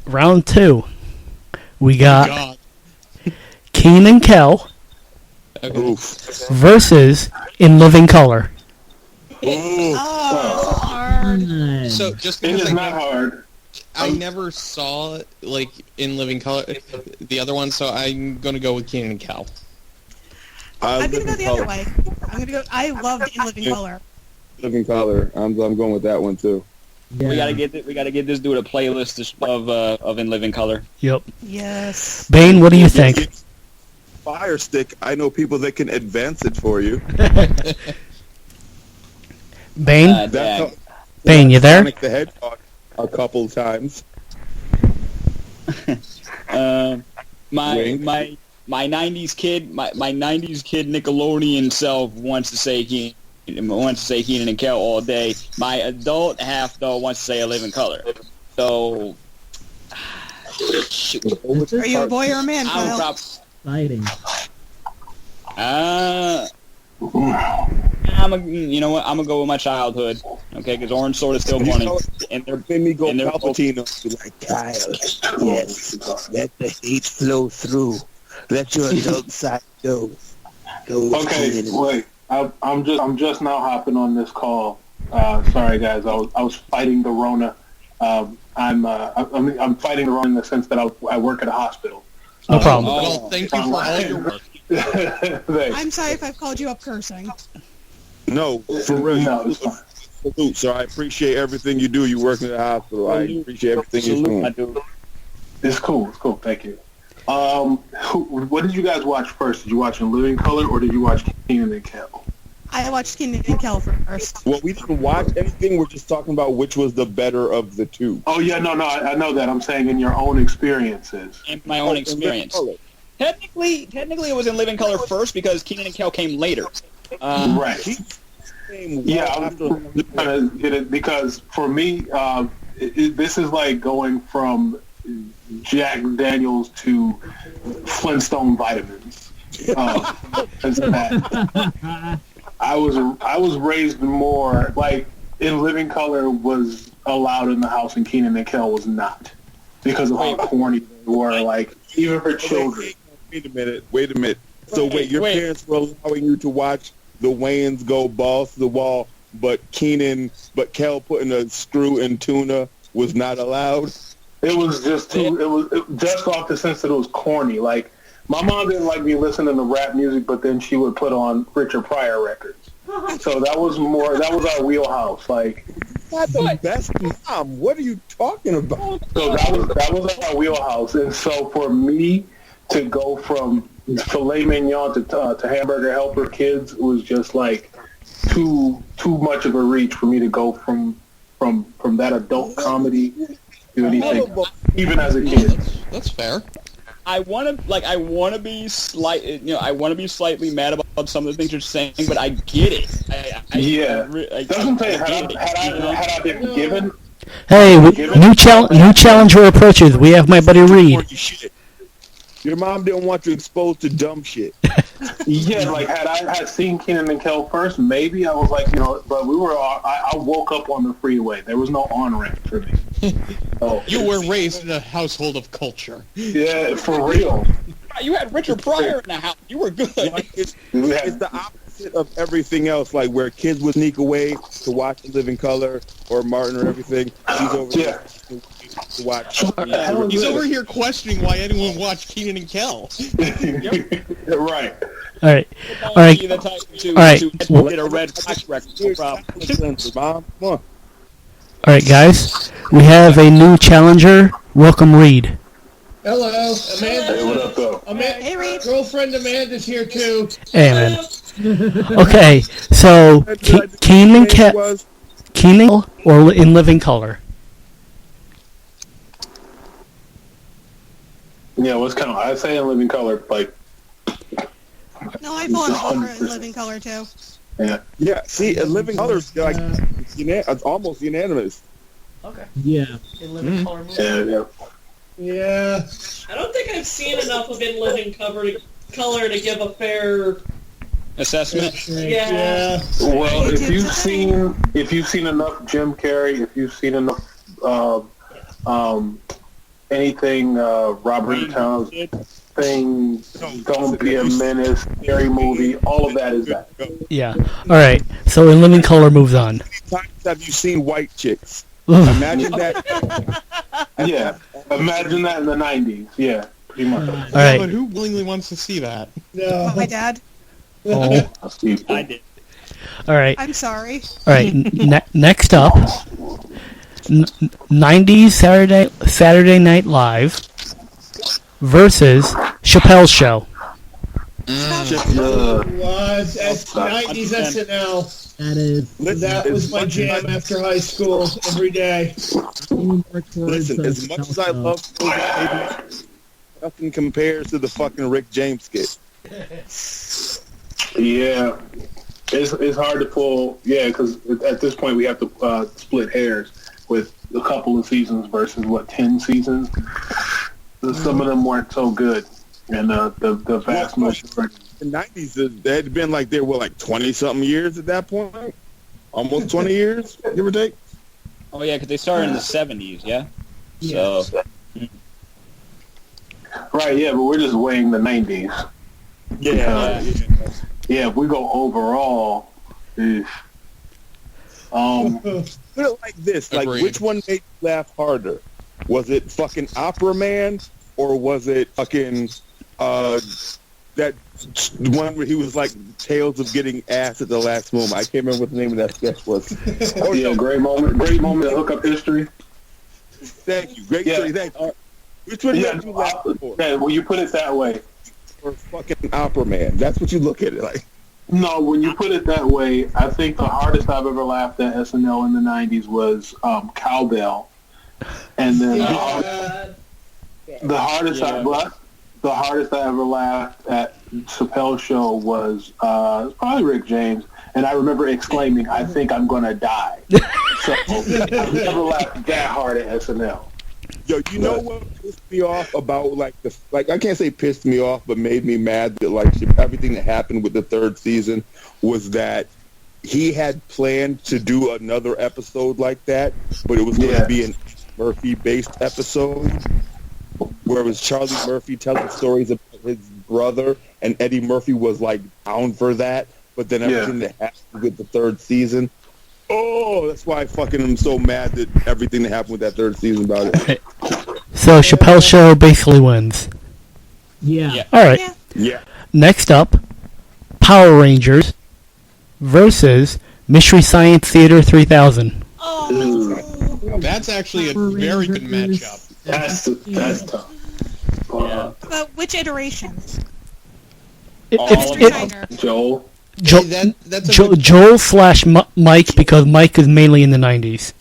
Round 2. We got Keen and Kel versus In Living Color. Oh, hard. So just It because is not hard. I never saw like In Living Color, the other one, so I'm gonna go with Keenan and Kel. I'm gonna go the other way. I loved In Living Color. Living Color. I'm going with that one too. Yeah. We gotta get this dude a playlist of In Living Color. Yep. Yes. Bane, what do you think? Fire Stick. I know people that can advance it for you. Bane? Bane, you there? Sonic the Hedgehog a couple times. My 90s kid, my 90s kid Nickelodeon self wants to say Keenan and Kel all day. My adult half though wants to say A Living Color. So, shoot. Are you a boy or a man, Kyle? Fighting. You know what? I'm gonna go with my childhood. Okay, because Orange Sword is still funny. And they're made me go and they're Palpatine. Like Kyle, yes, let the hate flow through. Let your adult side go. Okay, wait. I'm just now hopping on this call. Sorry guys, I was fighting the Rona. I'm fighting the Rona in the sense that I work at a hospital. No problem. Well, thank you for all your work. I'm sorry if I've called you up cursing. No, for real. No, it's fine. Salute, sir. I appreciate everything you do. You work in the hospital. I appreciate everything you're doing. It's cool. Thank you. What did you guys watch first? Did you watch In Living Color or did you watch Keenan and Kel? I watched Keenan and Kel first. Well, we didn't watch anything. We're just talking about which was the better of the two. Oh yeah, no, I know that. I'm saying in your own experiences. In my own experience. Technically, it was In Living Color first because Keenan and Kel came later. Right. Yeah, I'm trying to get it because for me, this is like going from Jack Daniels to Flintstone vitamins. I was raised more like In Living Color was allowed in the house and Keenan and Kel was not because of how corny they were. Like even for children. Wait a minute. So your parents were allowing you to watch the Wayans go balls to the wall, but Kel putting a screw in tuna was not allowed? It was just just off the sense that it was corny. Like my mom didn't like me listening to rap music, but then she would put on Richard Pryor records. So that was our wheelhouse. Like not the best mom. What are you talking about? So that was our wheelhouse. And so for me to go from filet mignon to hamburger helper kids, it was just like too much of a reach for me to go from that adult comedy to anything, even as a kid. That's fair. I want to be slightly mad about some of the things you're saying, but I get it. Had I been given. Hey, new challenger approaches. We have my buddy Reed. Your mom didn't want you exposed to dumb shit. Yeah, like had I had seen Keenan and Kel first, maybe I was like, but we were. I woke up on the freeway. There was no on ramp for me. So, you were raised in a household of culture. Yeah, for real. You had Richard Pryor in the house. You were good. It's the opposite of everything else. Like where kids would sneak away to watch In Living Color or Martin or everything. He's over there to watch. He's over here questioning why anyone watched Keenan and Kel. Right. All right. Get a red flash record. All right, guys. We have a new challenger. Welcome, Reed. Hello, Amanda. Hey, what up, though? Hey, Reed. Girlfriend Amanda's here too. Hey, man. Okay, so Keenan or In Living Color? Yeah, what's kind of? I say In Living Color, like. No, I fall in In Living Color too. Yeah, see, Living Colors, like, it's almost unanimous. Okay. Yeah. In living color movie. Yeah. Yeah. I don't think I've seen enough of In Living Color to give a fair Assessment. Yeah. Well, if you've seen enough Jim Carrey, if you've seen enough anything Robert Townsend thing, Don't Be a Menace, Scary Movie, all of that is that. Yeah. All right. So In Living Color moves on. How many times have you seen White Chicks? Imagine that. Yeah. Imagine that in the 90s. Yeah, pretty much. All Yeah, right. but who willingly wants to see that? No. My dad. Oh. I did. All right. I'm sorry. All right. Next up, 90s Saturday Night Live versus Chappelle's Show. Was that's 90s SNL. That was my jam after high school every day. Listen, as much as I love nothing compares to the fucking Rick James skit. Yeah. It's hard to pull, because at this point we have to split hairs with a couple of seasons versus, 10 seasons? Some of them weren't so good. And the vast majority. The 90s, they had been like, they were like 20-something years at that point. Almost 20 years, give or take. Oh, yeah, because they started in the 70s, yeah? So, Right, yeah, but we're just weighing the 90s. Yeah. Yeah, if we go overall, Put it like this, like, Agreed. which one made you laugh harder? Was it fucking Opera Man, or was it fucking, that one where he was like, Tales of Getting Ass at the Last Moment? I can't remember what the name of that sketch was. great moment to hook up history. Thank you. Great story. Thank you. Which one did you laugh for? Yeah, well, you put it that way. Or fucking Opera Man. That's what you look at it like. No, when you put it that way, I think the hardest I've ever laughed at SNL in the 90s was Cowbell. And then the hardest I ever laughed at Chappelle's Show was probably Rick James. And I remember exclaiming, "I think I'm going to die." So I've never laughed that hard at SNL. Yo, you know what pissed me off about I can't say pissed me off, but made me mad that everything that happened with the third season was that he had planned to do another episode like that, but it was going to be an Murphy-based episode where it was Charlie Murphy telling stories about his brother, and Eddie Murphy was like down for that, but then everything that happened with the third season. Oh, that's why I fucking am so mad that everything that happened with that third season about it. So Chappelle's Show basically wins. Yeah. All right. Yeah. Next up, Power Rangers versus Mystery Science Theater 3000. Oh. That's actually a very good matchup. That's tough. But which iteration? Mystery Joel. Joel / Mike, because Mike is mainly in the 90s.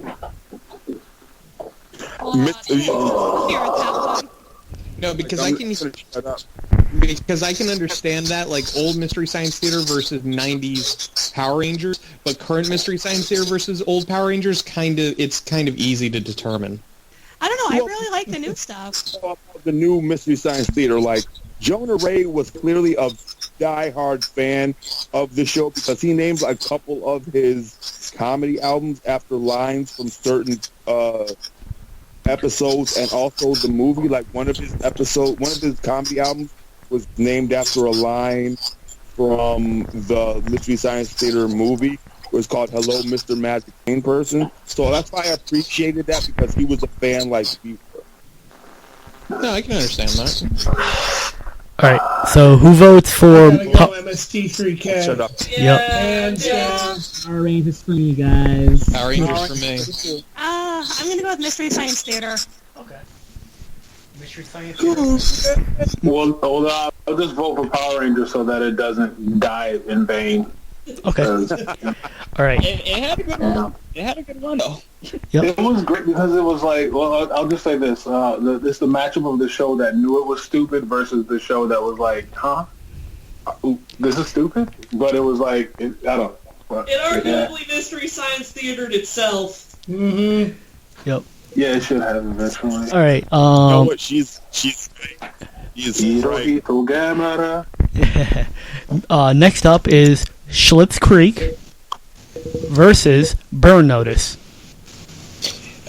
No, because I can understand that, like old Mystery Science Theater versus 90s Power Rangers, but current Mystery Science Theater versus old Power Rangers, it's kind of easy to determine. I don't know. I really like the new stuff. The new Mystery Science Theater, like Jonah Ray was clearly a die-hard fan of the show because he named a couple of his comedy albums after lines from certain episodes, and also the movie. Like one of his comedy albums was named after a line from the Mystery Science Theater movie. It was called "Hello, Mr. Magic Brain Person." So that's why I appreciated that, because he was a fan like we were. No, I can understand that. All right. So who votes for? MST3K. Shut up. Power Rangers for me, guys. Power Rangers for me. I'm gonna go with Mystery Science Theater. Okay. Mystery Science Theater. Well, I'll just vote for Power Rangers so that it doesn't die in vain. Okay. All right. It had a good run. It had a good run, though. Yep. It was great because it was like, well, I'll just say this. It's the matchup of the show that knew it was stupid versus the show that was like, huh? This is stupid? But it was like, I don't know. But, It arguably Mystery Science Theatered itself. Mm-hmm. Yep. Yeah, it should have eventually. All right. You know what? She's right. She's right. Hirohito Gamera. Next up is Schlitz Creek versus Burn Notice.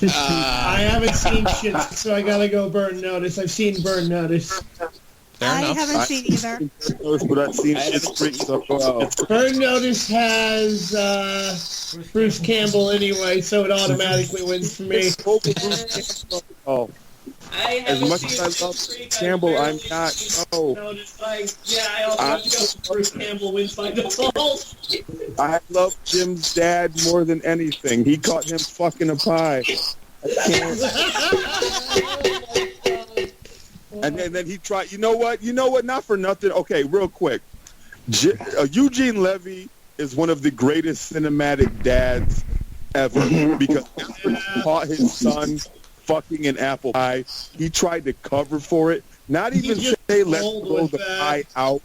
I haven't seen shit, so I gotta go Burn Notice. I've seen Burn Notice. I haven't seen either. But I've seen Shit's Creek so well. Burn Notice has Bruce Campbell anyway, so it automatically wins for me. Oh, I as haven't much seen as I love Shit's Creek, Campbell, I'm barely not. seen No, Notice. I also have to go with Bruce Campbell wins by default. I love Jim's dad more than anything. He caught him fucking a pie. I can't. And then he tried. You know what? Not for nothing. Okay, real quick. Eugene Levy is one of the greatest cinematic dads ever because he caught his son fucking an apple pie. He tried to cover for it. Not even say let's throw the pie out.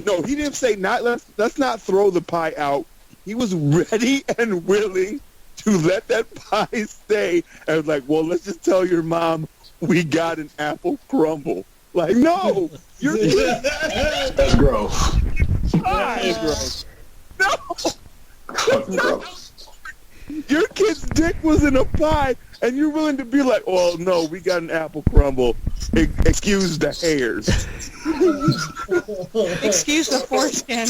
No, he didn't say let's not throw the pie out. He was ready and willing to let that pie stay. And was like, well, let's just tell your mom we got an apple crumble. Like, no, you're That's gross. That is gross. No. Your kid's dick was in a pie, and you're willing to be like, "Oh no, we got an apple crumble." Excuse the hairs. Excuse the foreskin.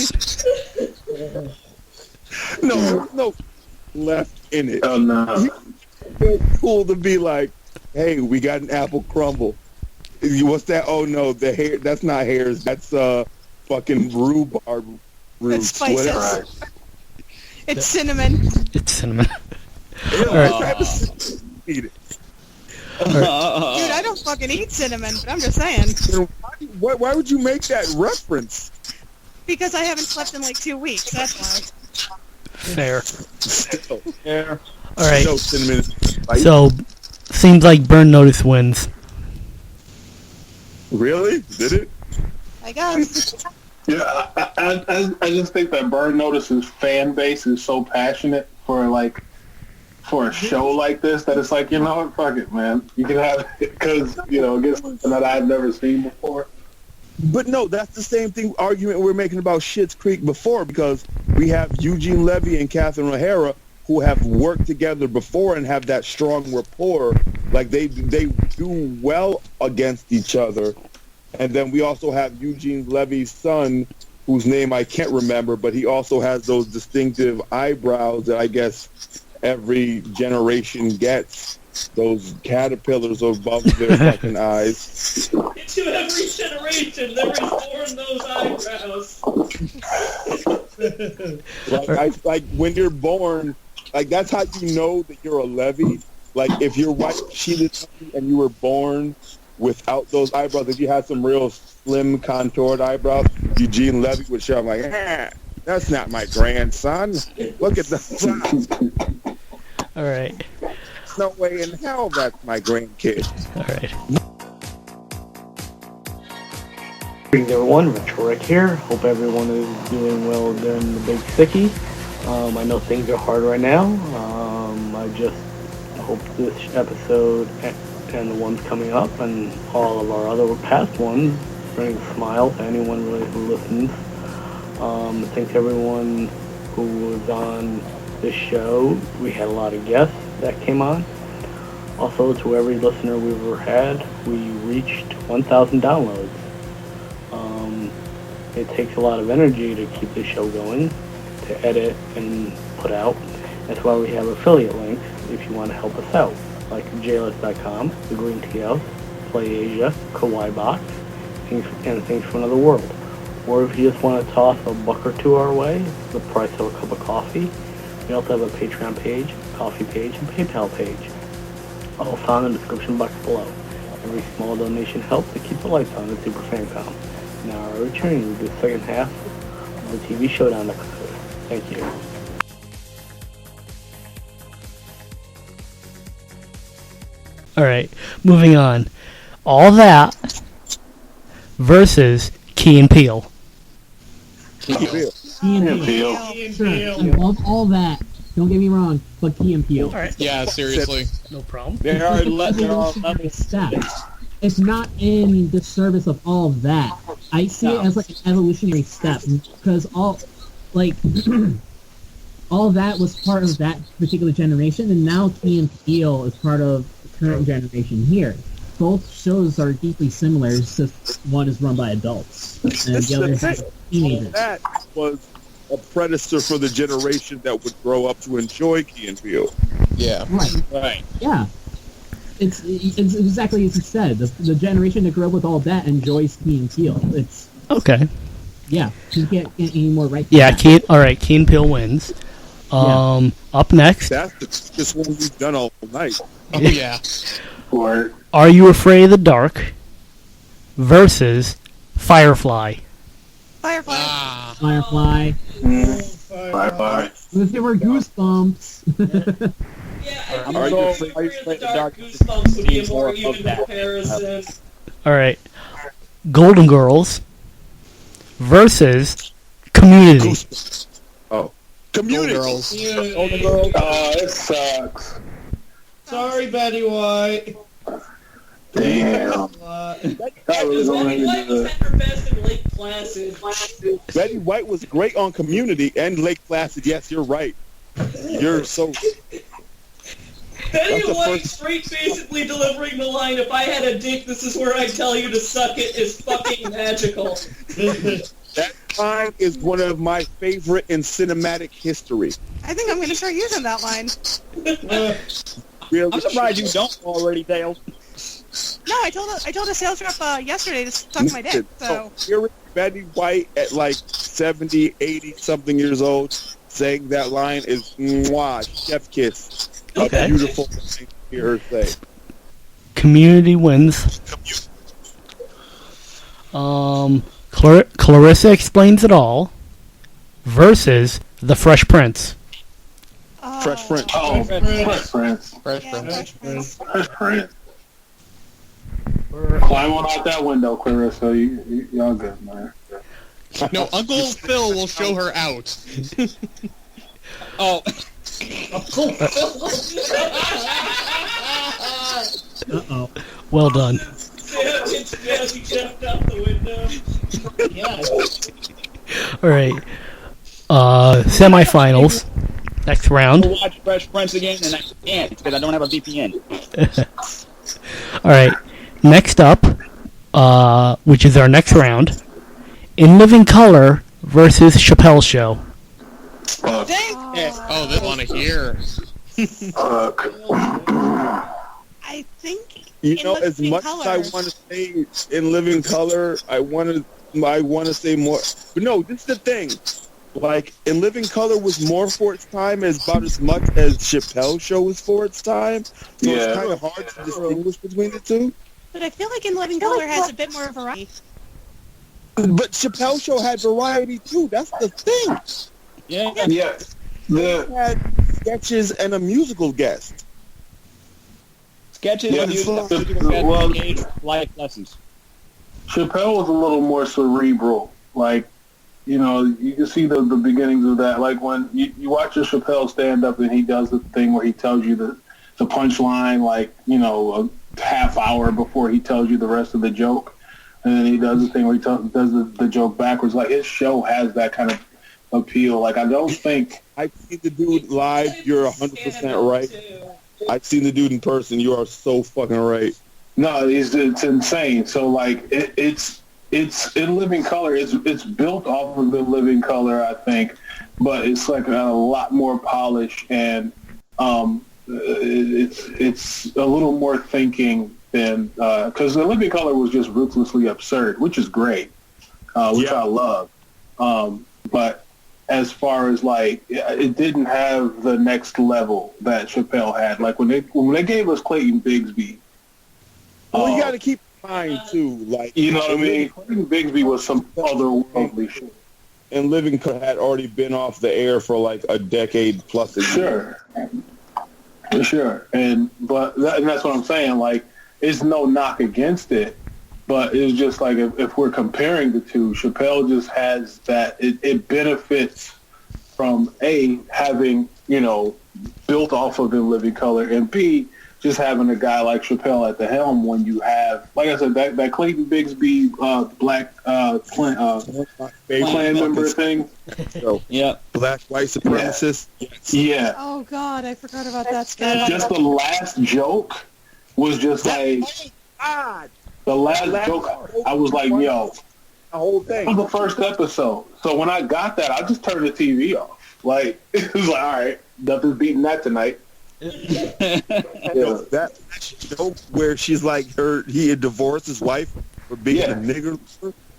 No, there's no left in it. Oh no. It's cool to be like, "Hey, we got an apple crumble." What's that? Oh no, the hair. That's not hairs. That's fucking rhubarb roots. It's spices. Whatever. It's cinnamon. It's cinnamon. All right. Eat it. Dude, I don't fucking eat cinnamon, but I'm just saying. Why would you make that reference? Because I haven't slept in like 2 weeks, that's why. Fair. Still. Yeah. All right. No cinnamon. So, seems like Burn Notice wins. Really? Did it? I guess. Yeah, I just think that Burn Notice's fan base is so passionate for a show like this that it's like, you know what, fuck it, man. You can have it because, it gets something that I've never seen before. But no, that's the same argument we were making about Schitt's Creek before, because we have Eugene Levy and Catherine O'Hara who have worked together before and have that strong rapport. Like they do well against each other. And then we also have Eugene Levy's son, whose name I can't remember, but he also has those distinctive eyebrows that I guess every generation gets. Those caterpillars above their fucking eyes. To every generation, there is born those eyebrows. Like when you're born, like that's how you know that you're a Levy. Like if your wife cheated on you and you were born without those eyebrows, if you had some real slim contoured eyebrows, Eugene Levy would show. I'm like, that's not my grandson. Look at the. All right. No way in hell that's my grandkid. All right. Greetings everyone, Rich Rick here. Hope everyone is doing well during the big sickie. I know things are hard right now. I just hope this episode and the ones coming up and all of our other past ones bring a smile to anyone really who listens. Thanks everyone who was on this show. We had a lot of guests that came on. Also, to every listener we've ever had, we reached 1,000 downloads. It takes a lot of energy to keep the show going, to edit and put out. That's why we have affiliate links if you want to help us out, like JLS.com, the GreenTeaHouse, Play Asia, Kawaii Box, and Things from Another World. Or if you just want to toss a buck or two our way, the price of a cup of coffee. We also have a Patreon page, Coffee page, and PayPal page. All found in the description box below. Every small donation helps to keep the lights on at Super Fancom. Now we're returning to the second half of the TV Showdown episode. Thank you. All right. Moving on. All That versus Key and Peele. Key and Peele. Key and Key Peele. and Peele. Sure, I love all that. Don't get me wrong, but Key and Peele. Yeah, seriously. No problem. There are evolutionary steps. It's not in the service of all of that. I see it as like an evolutionary step because all that was part of that particular generation, and now Key and Peele is part of the current generation here. Both shows are deeply similar. It's just one is run by adults, and the other is teenagers. That was a predecessor for the generation that would grow up to enjoy Key and Peele. Yeah. Right. Yeah. It's exactly as you said. The generation that grew up with all that enjoys Key and Peele. It's Okay. yeah. You can't get any more right. Yeah, all right, Key and Peele wins. Up next. That's just one we've done all night. Oh, yeah. Or Are You Afraid of the Dark versus Firefly? Firefly. Firefly. Firefly. If there were Goosebumps. Yeah, I'm I gonna think go Fear for of the Dark Goosebumps would be a more even comparison. All right. Golden Girls versus Community. Oh. Community. Girls. Golden Girls. Oh, it sucks. Sorry, Betty White. Damn. That was Betty only White was the at her best in Lake Placid. Betty White was great on Community and Lake Placid. Yes, you're right. You're so... Betty That's the White first- straight basically delivering the line, if I had a dick, this is where I tell you to suck it, is fucking magical. That line is one of my favorite in cinematic history. I think I'm going to start using that line. Really? I'm surprised you don't already, Dale. No, I told a sales rep yesterday to suck my dick. So Hearing Betty White at like 70, 80 something years old saying that line is mwah, chef kiss. Okay. A beautiful thing to hear her say. Community wins. Clarissa Explains It All versus The Fresh Prince. Fresh Prince. Oh, Fresh Prince. Fresh yeah, Prince. Fresh Prince. Fresh Prince. Climb on out that window, Clarissa. Y'all good, man. No, Uncle Phil will show her out. Oh. Uh-oh. Well done. It's Jazzy Jeff out the window. Yeah. All right. Semifinals. Next round. I'll watch Fresh Prince again, and I can't because I don't have a VPN. All right. Next up, which is our next round, In Living Color versus Chappelle's Show. Oh, they want to hear. I think You In know, as Living much Color. as I want to say In Living Color, I want to say more. But no, this is the thing. Like, In Living Color was more for its time about as much as Chappelle's Show was for its time. So it's kind of hard to distinguish between the two. But I feel like In Living Color has a bit more variety. But Chappelle's Show had variety too. That's the thing. Yeah. Yeah. It had sketches and a musical guest. Sketches Yeah, and musical well- guests, life lessons. Chappelle was a little more cerebral. Like, you know, you can see the beginnings of that. Like when you watch a Chappelle stand up and he does the thing where he tells you the punchline, like, you know, a half hour before he tells you the rest of the joke. And then he does the thing where he does the joke backwards. Like, his show has that kind of appeal. Like, I don't think... I've seen the dude live. You're 100% right. I've seen the dude in person. You are so fucking right. No, it's insane. So, like, it's In Living Color. It's built off of In Living Color, I think. But it's, like, a lot more polish. And it's a little more thinking than... Because In Living Color was just ruthlessly absurd, which is great. Which I love. But... as far as, like, it didn't have the next level that Chappelle had. Like, when they gave us Clayton Bigsby. Well, you got to keep in mind, too. Like, You know what I mean? Clayton Bigsby was some otherworldly shit. And Living Color had already been off the air for, like, a decade plus. Sure. And that's what I'm saying. Like, it's no knock against it. But it's just like if we're comparing the two, Chappelle just has that it benefits from A, having, built off of In Living Color, and B, just having a guy like Chappelle at the helm when you have, like I said, that Clayton Bigsby black Klan member thing. Yeah. Black white supremacist. Yeah. Oh God, I forgot about that sketch. Just the last joke was just like the last joke. I was like, yo, the whole thing. It was the first episode. So when I got that, I just turned the TV off. Like, it was like, all right, nothing's beating that tonight. That joke where she's like he had divorced his wife for being a nigger.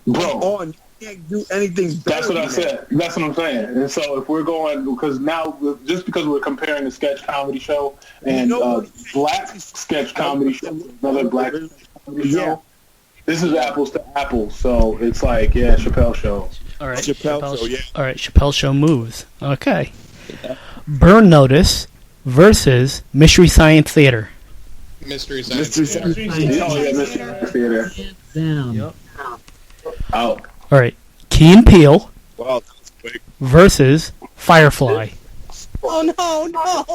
Bro, you can't do anything better. That's what I said. That's what I'm saying. And so if we're going, because now, just because we're comparing the sketch comedy show and black sketch comedy show, another black comedy show, this is apples to apples. So it's like, Chappelle Show. All right, Chappelle Show, All right, Chappelle Show moves. Okay. Burn Notice versus Mystery Science Theater. Mystery Science Theater. Mystery Theater. Down. Yep. Out. All right, Key and Peele Wow, versus Firefly. Oh no, no!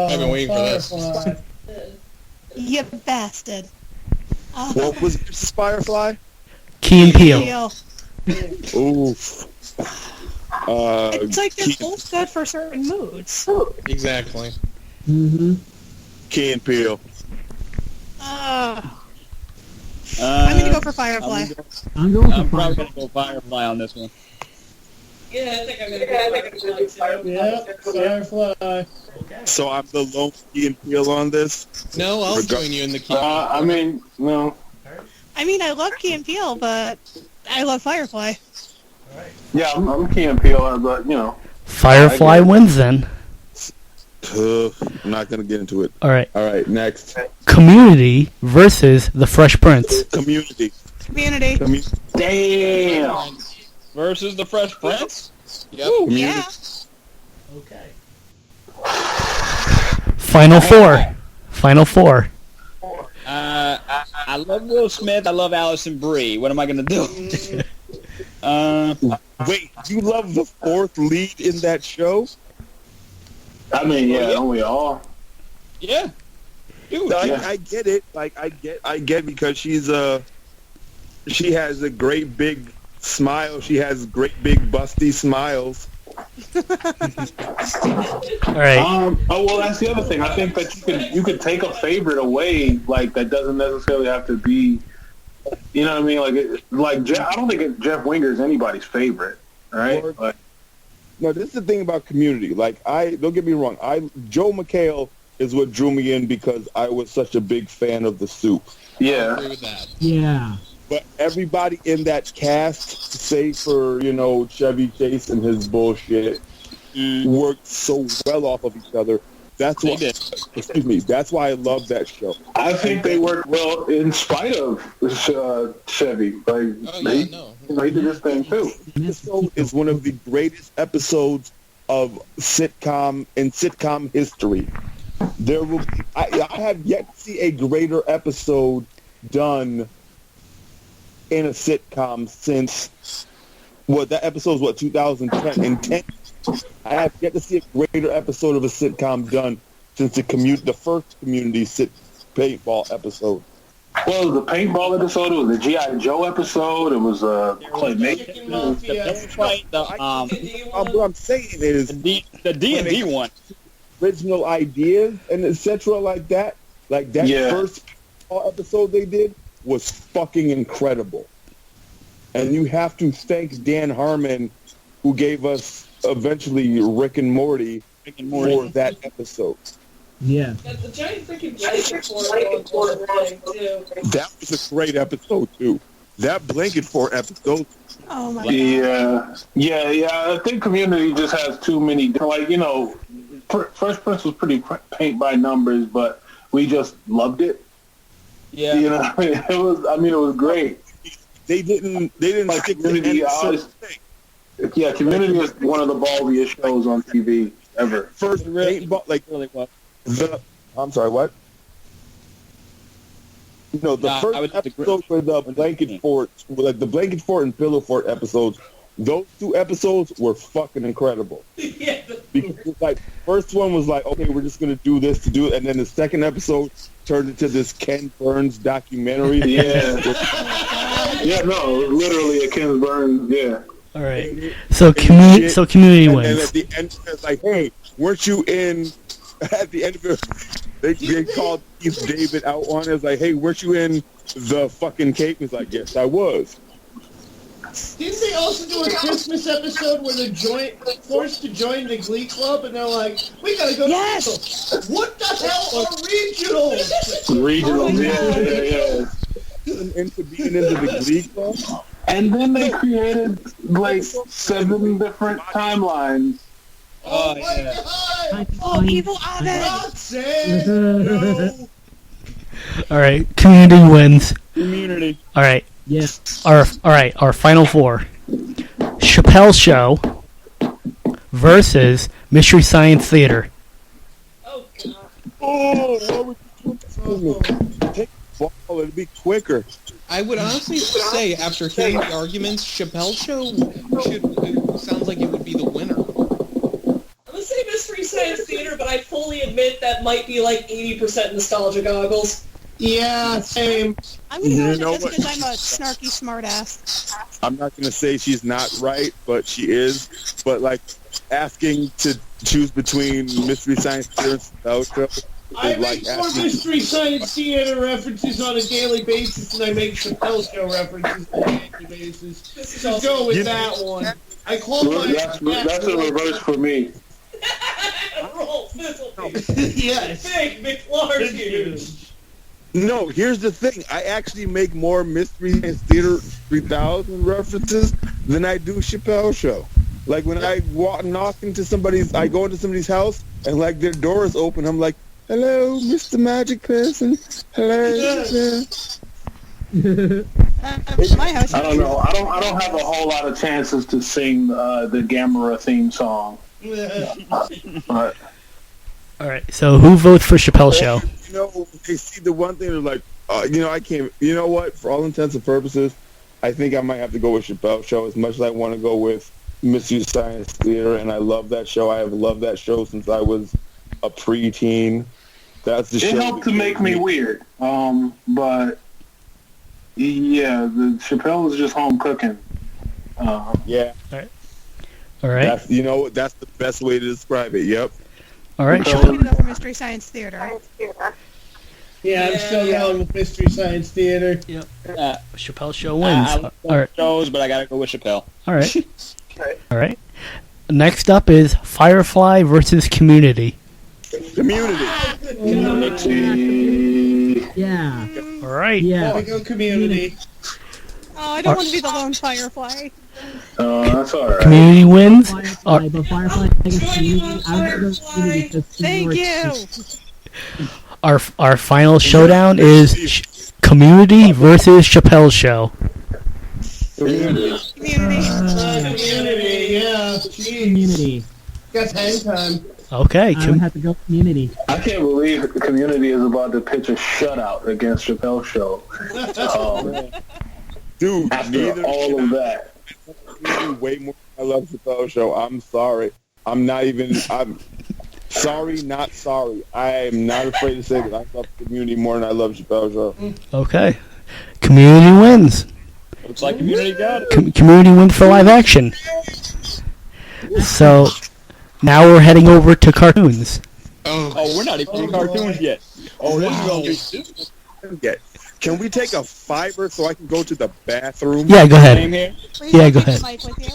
I've been waiting for this. You bastard. What was this, Firefly? Key and Peele. Ooh. It's like they're both good for certain moods. Exactly. Mm-hmm. Key and Peele. I'm gonna go for Firefly. I'm going for probably gonna go Firefly on this one. Yeah, I think I'm gonna go Firefly too. Yeah, Firefly. So I'm the lone Key and Peele on this? No, I'll join you in the Key. I mean, no. I mean, I love Key and Peele, but I love Firefly. Yeah, I'm Key and Peele, but, Firefly wins then. I'm not going to get into it. All right. All right, next. Community versus The Fresh Prince. Community. Community. Damn. Versus the Fresh Prince? Yep. Ooh, yeah. Okay. Final four. Final four. I love Will Smith. I love Allison Brie. What am I going to do? Wait, you love the fourth lead in that show? I mean, don't we all? Yeah. Dude, I get it. Like, I get because she has a great big smile. She has great big busty smiles. All right. Well, that's the other thing. I think that you could take a favorite away, like that doesn't necessarily have to be. You know what I mean? Like Jeff, I don't think Jeff Winger is anybody's favorite, right? No, this is the thing about Community. Like, don't get me wrong. Joe McHale is what drew me in because I was such a big fan of The Soup. Yeah. I agree with that. Yeah. But everybody in that cast, save for, Chevy Chase and his bullshit, worked so well off of each other. That's why. Excuse me. That's why I love that show. I think they worked well in spite of Chevy. Like, they did this thing too. This show is one of the greatest episodes of sitcom history. I have yet to see a greater episode done in a sitcom since that episode was 2010. In 10, I have yet to see a greater episode of a sitcom done since the first Community paintball episode. Well, the paintball episode, it was the G.I. Joe episode, it was Claymation. What I'm saying is the D&D one. Original ideas and etc. like that. Like that first episode they did was fucking incredible. And you have to thank Dan Harmon, who gave us eventually Rick and Morty for that episode. Yeah. The giant freaking blanket fort too. That was a great episode too. That blanket fort episode. Oh my God. Yeah. I think Community just has too many. First Prince was pretty paint by numbers, but we just loved it. Yeah. It was great. They didn't like Community. Yeah, Community is one of the ballsiest shows on TV ever. First paintball, really well. I'm sorry, what? No, the first episode for the blanket fort, like the blanket fort and pillow fort episodes, those 2 episodes were fucking incredible. Yeah. Because, like, first one was like, okay, we're just gonna do this to do it, and then the second episode turned into this Ken Burns documentary. Yeah. Yeah, no, literally a Ken Burns. Yeah. All right. So community wins. And at the end, it's like, hey, weren't you in? At the end of it, they called Keith David out on it. It's like, hey, weren't you in the fucking Cape? He's like, yes, I was. Didn't they also do a Christmas episode where they're forced to join the Glee Club, and they're like, we gotta go to regionals. What the hell are regionals? Regionals, yeah. Into being into the Glee Club. And then they created like 7 different timelines. Oh my god! Oh, evil Ovid! No. All right, community wins. Community. All right. Yeah. All right. Our final 4: Chappelle Show versus Mystery Science Theater. Oh, God. Oh, take the ball. It'd be quicker. I would honestly say, after hearing the arguments, Chappelle Show sounds like it would be the winner. I'm gonna say Mystery Science Theater, but I fully admit that might be like 80% nostalgia goggles. Yeah, same. I'm gonna go with know it just what? because I'm a snarky smartass. I'm not going to say she's not right, but she is. But, like, asking to choose between Mystery Science Theater and Chappelle Show I is make like more asking... Mystery Science Theater references on a daily basis than I make Chappelle Show references on a daily basis. So go with that one. I call my... That's a reverse for me. Roll thistle. Yes. Big McLarge huge. No, here's the thing. I actually make more Mystery Science Theater 3000 references than I do Chappelle Show. Like, when I knock into somebody's... I go into somebody's house, and, like, their door is open. I'm like, hello, Mr. Magic Person. Hello. My house. I don't know. I don't have a whole lot of chances to sing the Gamera theme song. But All right. So who votes for Chappelle Show? You know, they see the one thing, they're like, you know, I can't... You know what? For all intents and purposes, I think I might have to go with Chappelle Show as much as I want to go with Mystery Science Theater, and I love that show. I have loved that show since I was a preteen. That's the show. it helped to make me weird. But yeah, the Chappelle was just home cooking. Yeah. All right. That's, you know, that's the best way to describe it. Yep. All right. I'm gonna go for Mystery Science Theater. Yeah, I'm still going with Mystery Science Theater. Yep. Chappelle Show wins. I All right. shows, but I gotta go with Chappelle. All right. All right. Next up is Firefly versus Community. Community. Yeah. All right. Yeah. Gotta go Community. Oh, I don't want to be the lone Firefly. That's all right. Community wins. Firefly, but Firefly is Community. I would go Community because Thank you. Our final showdown is Community versus Chappelle Show. Community. Community, yeah. Jeez. Community. Got hang time. Okay. I would have to go Community. I can't believe the Community is about to pitch a shutout against Chappelle Show. Dude, After all of that. Way more than I love Chappelle Show. I'm sorry. I'm sorry, not sorry. I am not afraid to say that I love Community more than I love Chappelle Show. Okay. Community wins. Looks like Community got it. Community wins for live action. So now we're heading over to cartoons. Oh, we're not even in cartoons yet. Oh, this is gonna be... Can we take a fiver so I can go to the bathroom? Yeah, go ahead. Same here. Please Yeah, don't go take the ahead. mic with you.